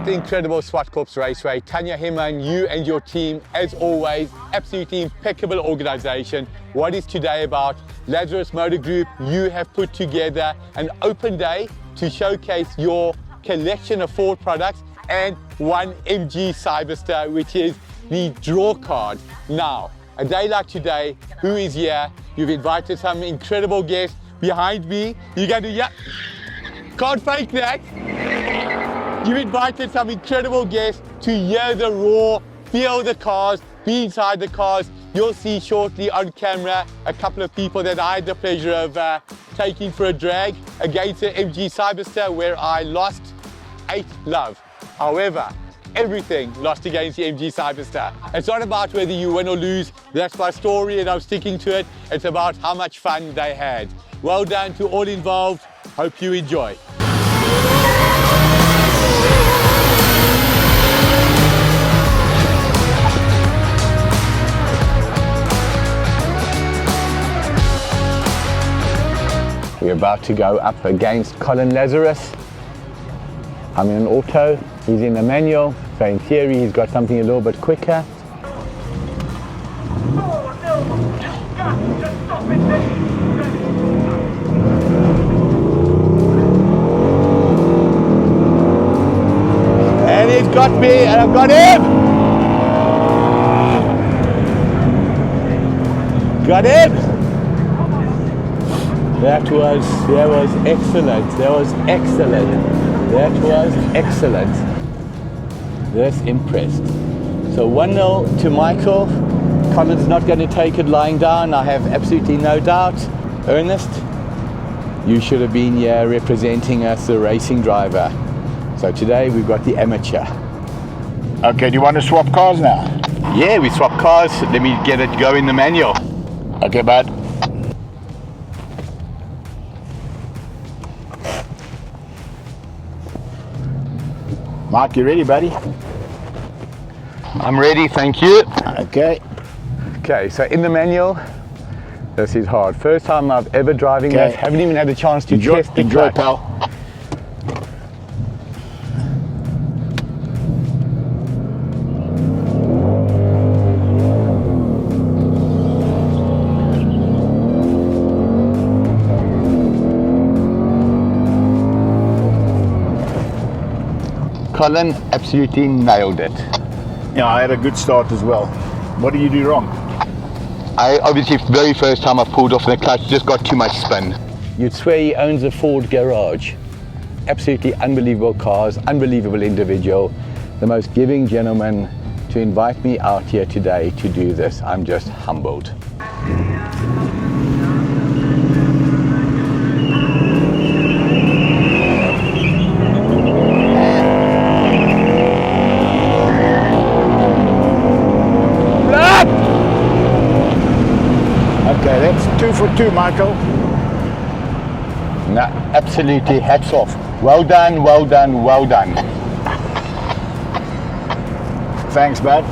at the incredible Zwartkops Raceway. Tanya Himman, you and your team, as always, absolutely impeccable organization. What is today about? Lazarus Motor Group, you have put together an open day to showcase your collection of Ford products and one MG Cyberster, which is the draw card. Now, a day like today, who is here? You've invited some incredible guests. Behind me, you're going to, yeah, can't fake that. You've invited some incredible guests to hear the roar, feel the cars, be inside the cars. You'll see shortly on camera a couple of people that I had the pleasure of taking for a drag against the MG Cyberster, where I lost 8 love. However, everything lost against the MG Cyberster. It's not about whether you win or lose. That's my story and I'm sticking to it. It's about how much fun they had. Well done to all involved. Hope you enjoy. We're about to go up against Colin Lazarus. I'm in an auto, he's in a manual, so in theory he's got something a little bit quicker. And he's got me, and I've got him! Got him! That was excellent. That was excellent. That's impressed. So 1-0 to Michael. Colin's not going to take it lying down, I have absolutely no doubt. Ernest, you should have been here representing us, the racing driver. So today we've got the amateur. Okay, do you want to swap cars now? Yeah, we swap cars. Let me get it go in the manual. Okay, bud. Mark, you ready, buddy? I'm ready, thank you. Okay. Okay, so in the manual, this is hard. First time I've ever driving this. Haven't even had a chance to test the enjoy, clutch. pal. Colin absolutely nailed it. Yeah, I had a good start as well. What did you do wrong? I obviously, very first time I pulled off the clutch, just got too much spin. You'd swear he owns a Ford garage. Absolutely unbelievable cars, unbelievable individual. The most giving gentleman to invite me out here today to do this. I'm just humbled. Okay, that's 2 for 2, Michael. No, absolutely, hats off. Well done, well done, well done. Thanks, bud.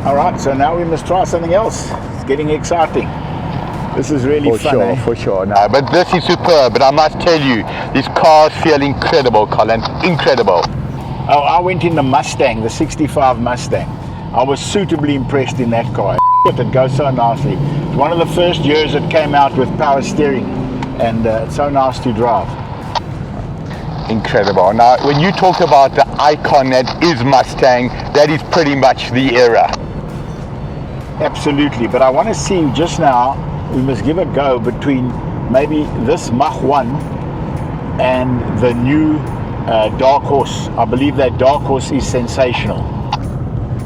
All right, so now we must try something else. It's getting exciting. This is really fun. For sure. No, but this is superb, but I must tell you, these cars feel incredible, Colin, incredible. Oh, I went in the Mustang, the 65 Mustang. I was suitably impressed in that car. It goes so nicely. It's one of the first years it came out with power steering, and it's so nice to drive. Incredible. Now, when you talk about the icon that is Mustang, that is pretty much the era. Absolutely, but I want to see just now, we must give a go between maybe this Mach 1 and the new Dark Horse. I believe that Dark Horse is sensational.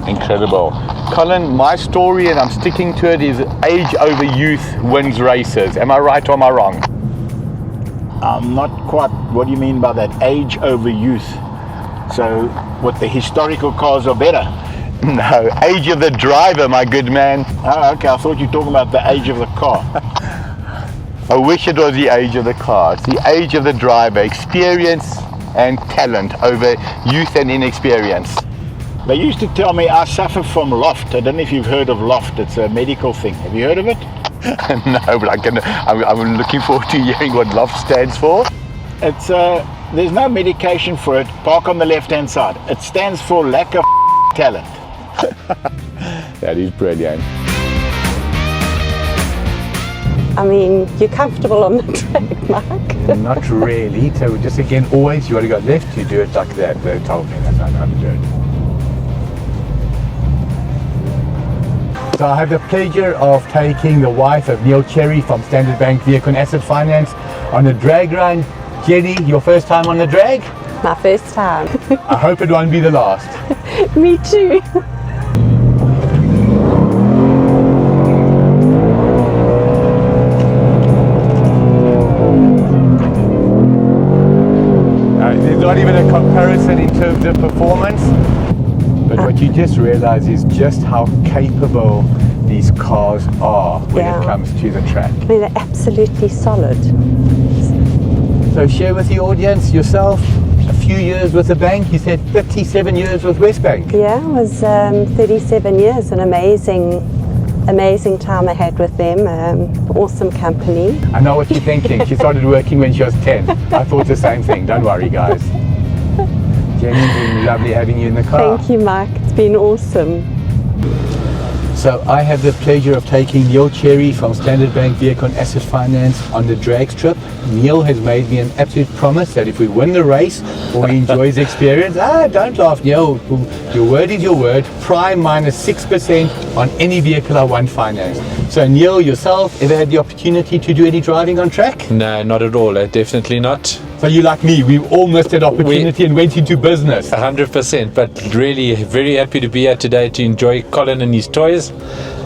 Incredible. Colin, my story, and I'm sticking to it, is age over youth wins races. Am I right or am I wrong? I'm not quite. What do you mean by that? Age over youth. So what, the historical cars are better? No, age of the driver, my good man. Oh, okay, I thought you were talking about the age of the car. I wish it was the age of the car. It's the age of the driver, experience and talent over youth and inexperience. They used to tell me I suffer from loft. I don't know if you've heard of loft. It's a medical thing. Have you heard of it? No, but I'm looking forward to hearing what loft stands for. It's there's no medication for it. Park on the left-hand side. It stands for lack of talent. That is brilliant. I mean, you're comfortable on the track, Mark. Not really. So just again, always you want to go left, you do it like that. They told me that's not how to do it. So I have the pleasure of taking the wife of Neil Cherry from Standard Bank Vehicle and Asset Finance on a drag run. Jenny, your first time on the drag? My first time. I hope it won't be the last. Me too. There's not even a comparison in terms of performance, but what you just realize is just how capable these cars are when it comes to the track. I mean, they're absolutely solid. So share with the audience yourself, a few years with the bank. You said 37 years with Westbank. Yeah, it was 37 years, an amazing time I had with them. Awesome company. I know what you're thinking. She started working when she was 10. I thought the same thing. Don't worry, guys. Jenny, it's been lovely having you in the car. Thank you, Mike. It's been awesome. So I have the pleasure of taking Neil Cherry from Standard Bank Vehicle and Asset Finance on the drag strip. Neil has made me an absolute promise that if we win the race or he enjoys the experience, don't laugh, Neil. Your word is your word. Prime minus 6% on any vehicle I want financed. So Neil, yourself, ever had the opportunity to do any driving on track? No, not at all. Definitely not. So you like me, we all missed that opportunity and went into business. 100%, but really very happy to be here today to enjoy Colin and his toys.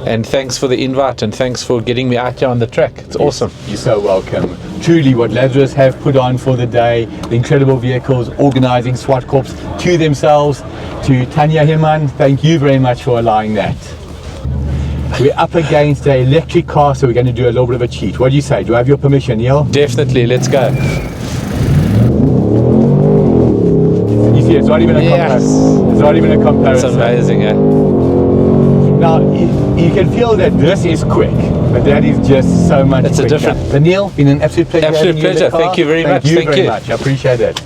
And thanks for the invite and thanks for getting me out here on the track. It's awesome. You're so welcome. Truly what Lazarus have put on for the day, the incredible vehicles, organising Zwartkops to themselves. To Tanya Himan, thank you very much for allowing that. We're up against an electric car, so we're going to do a little bit of a cheat. What do you say? Do I have your permission, Neil? Definitely, let's go. You see, it's not even a comparison. It's not even a comparison. It's amazing, yeah. Now, you can feel that this is quick, but that is just so much It's quicker. a different... But Neil, been an absolute pleasure. Absolute pleasure. Thank you very much. Thank you very much. I appreciate it.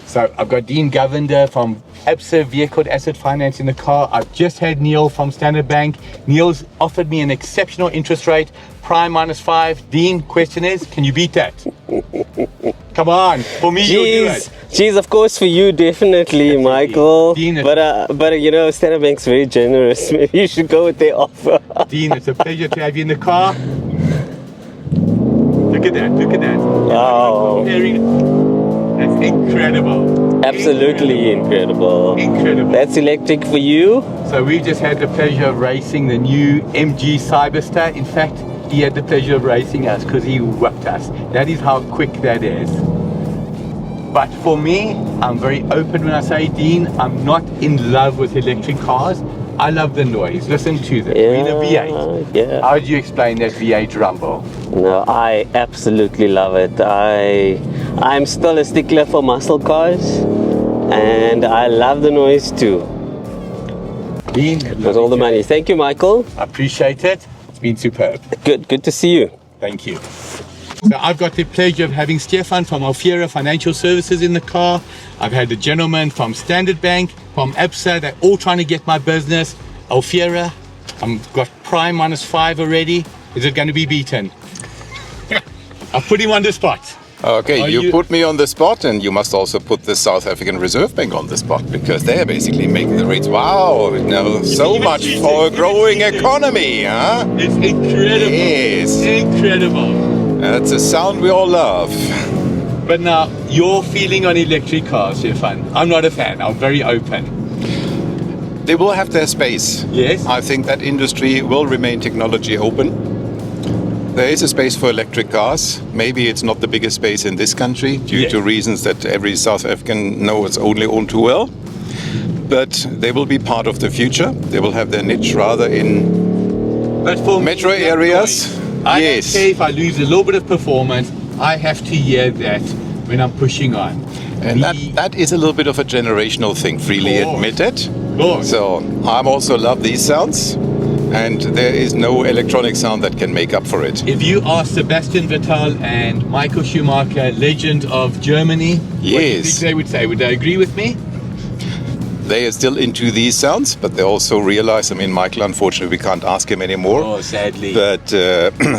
So I've got Dean Govender from ABSA Vehicle Asset Finance in the car. I've just had Neil from Standard Bank. Neil's offered me an exceptional interest rate, prime minus 5. Dean, question is, can you beat that? Come on, for me, you'll do it. Geez, of course for you, definitely, Michael. Dean, but you know, Standard Bank's very generous. Maybe you should go with their offer. Dean, it's a pleasure to have you in the car. Look at that, look at that. Wow. That's incredible. Absolutely incredible. Incredible. That's electric for you. So we just had the pleasure of racing the new MG Cyberster. In fact, he had the pleasure of racing us because he whooped us. That is how quick that is. But for me, I'm very open when I say, Dean, I'm not in love with electric cars. I love the noise. Listen to this. We're in a V8. Yeah. How do you explain that V8 rumble? No, I absolutely love it. I'm still a stickler for muscle cars, and I love the noise too. Dean, With all the money. Thank you, Michael. I appreciate it. It's been superb. Good to see you. Thank you. So I've got the pleasure of having Stefan from Alfiera Financial Services in the car. I've had the gentleman from Standard Bank, from ABSA. They're all trying to get my business. Alfiera, I've got prime minus 5 already. Is it going to be beaten? I've put him on the spot. Okay, you put me on the spot, and you must also put the South African Reserve Bank on the spot, because they're basically making the rates. Wow, no, so much for a growing economy, huh? It's incredible. Yes. Incredible. That's a sound we all love. But now, your feeling on electric cars, Stefan. I'm not a fan. I'm very open. They will have their space. Yes. I think that industry will remain technology open. There is a space for electric cars. Maybe it's not the biggest space in this country due to reasons that every South African knows only all too well. But they will be part of the future. They will have their niche rather in metro areas. I don't care if I lose a little bit of performance. I have to hear that when I'm pushing on. And that is a little bit of a generational thing, freely admitted. Course. So I also love these sounds. and there is no electronic sound that can make up for it. If you are Sebastian Vettel and Michael Schumacher, legend of Germany, what do you Yes. think they would say? Would they agree with me? They are still into these sounds, but they also realize, I mean, Michael, unfortunately, we can't ask him anymore. Oh, sadly. But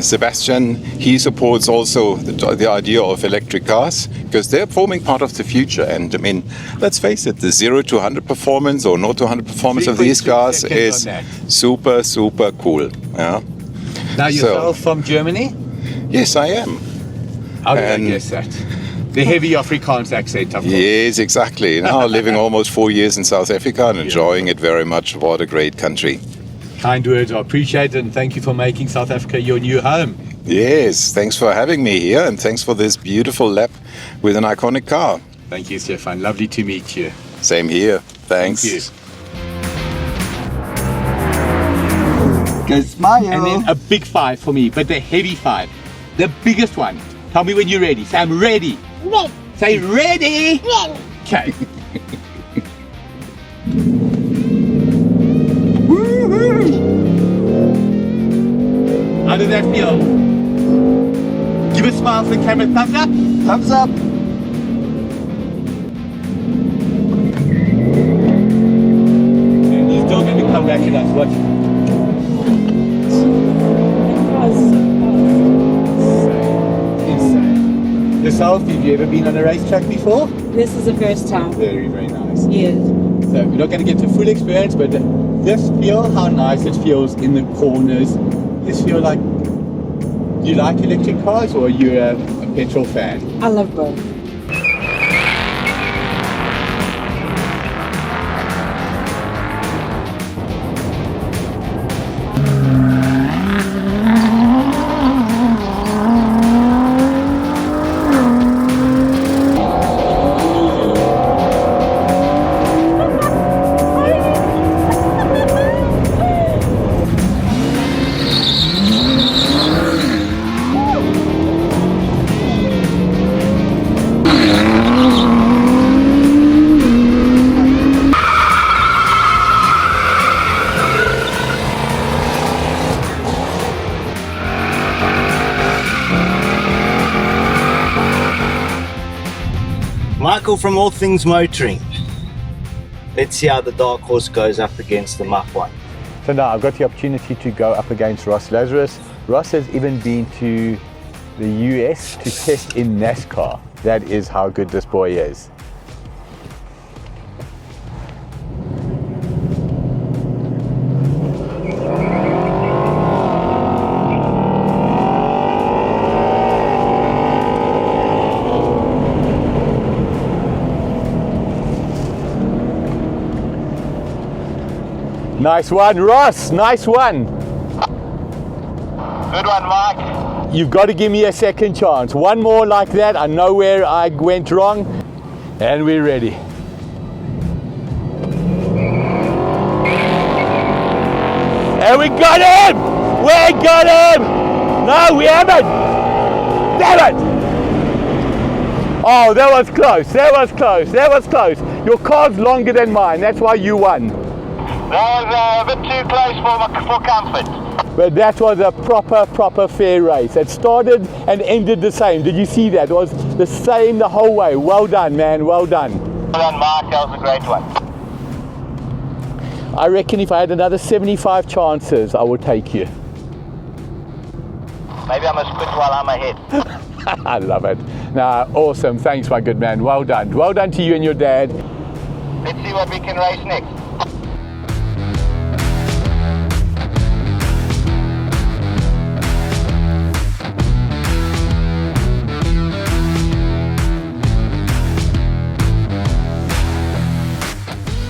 Sebastian, he supports also the idea of electric cars because they're forming part of the future. And I mean, let's face it, the 0 to 100 performance or 0 to 100 performance of these 3.2 cars seconds is on that. super, super cool. Yeah. Now yourself from Germany? Yes, I am. How did I And- guess that? The heavy Afrikaans accent, of course. Yes, exactly. Now living almost 4 years in South Africa and enjoying it very much. What a great country. Kind words are appreciated, and thank you for making South Africa your new home. Yes, thanks for having me here and thanks for this beautiful lap with an iconic car. Thank you, Stefan. Lovely to meet you. Same here. Thanks. Thank you. Go smile. And then a big 5 for me, but the heavy 5. The biggest one. Tell me when you're ready. Say, I'm ready. Ready. Say, ready. Ready. Okay. How does that feel? Give a smile to the camera. Thumbs up. Thumbs up. And he's still going to come back at us. Watch. Insane. Yourself, have you ever been on a racetrack before? This is the first time. Very, very nice. Yes. So we're not going to get to full experience, but just feel how nice it feels in the corners. Just feel like, do you like electric cars or are you a petrol fan? I love both. Michael from All Things Motoring. Let's see how the Dark Horse goes up against the Mach 1. So now I've got the opportunity to go up against Ross Lazarus. Ross has even been to the US to test in NASCAR. That is how good this boy is. Nice one, Ross. Nice one. Good one, Mike. You've got to give me a second chance. One more like that. I know where I went wrong. And we're ready. And we got him! We got him! No, we haven't! Damn it! Oh, that was close. That was close. That was close. Your car's longer than mine. That's why you won. That was a bit too close for comfort. But that was a proper fair race. It started and ended the same. Did you see that? It was the same the whole way. Well done, man. Well done. Well done, Mark. That was a great one. I reckon if I had another 75 chances, I would take you. Maybe I must quit while I'm ahead. I love it. Nah, awesome. Thanks, my good man. Well done. Well done to you and your dad. Let's see what we can race next.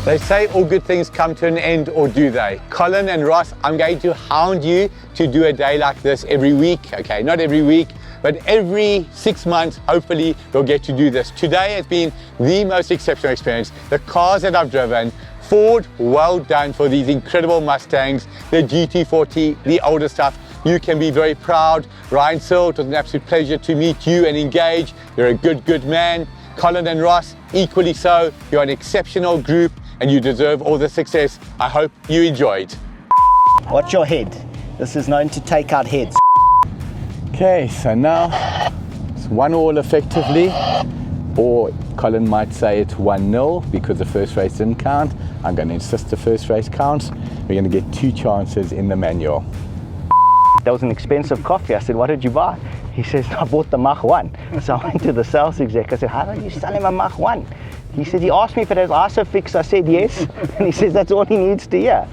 They say all good things come to an end, or do they? Colin and Ross, I'm going to hound you to do a day like this every week. Okay, not every week, but every 6 months, hopefully we'll get to do this. Today has been the most exceptional experience. The cars that I've driven, Ford, well done for these incredible Mustangs, the GT40, the older stuff. You can be very proud. Ryan Searle, it was an absolute pleasure to meet you and engage. You're a good man. Colin and Ross, equally so. You're an exceptional group and you deserve all the success. I hope you enjoyed. Watch your head. This is known to take out heads. Okay, so now it's 1-1 effectively, or Colin might say it's 1-0 because the first race didn't count. I'm going to insist the first race counts. We're going to get 2 chances in the manual. That was an expensive coffee. I said, what did you buy? He says, I bought the Mach 1. So I went to the sales exec. I said, how did you sell him a Mach 1? He said, he asked me if it has ISOFIX. I said, yes. And he says, that's all he needs to hear.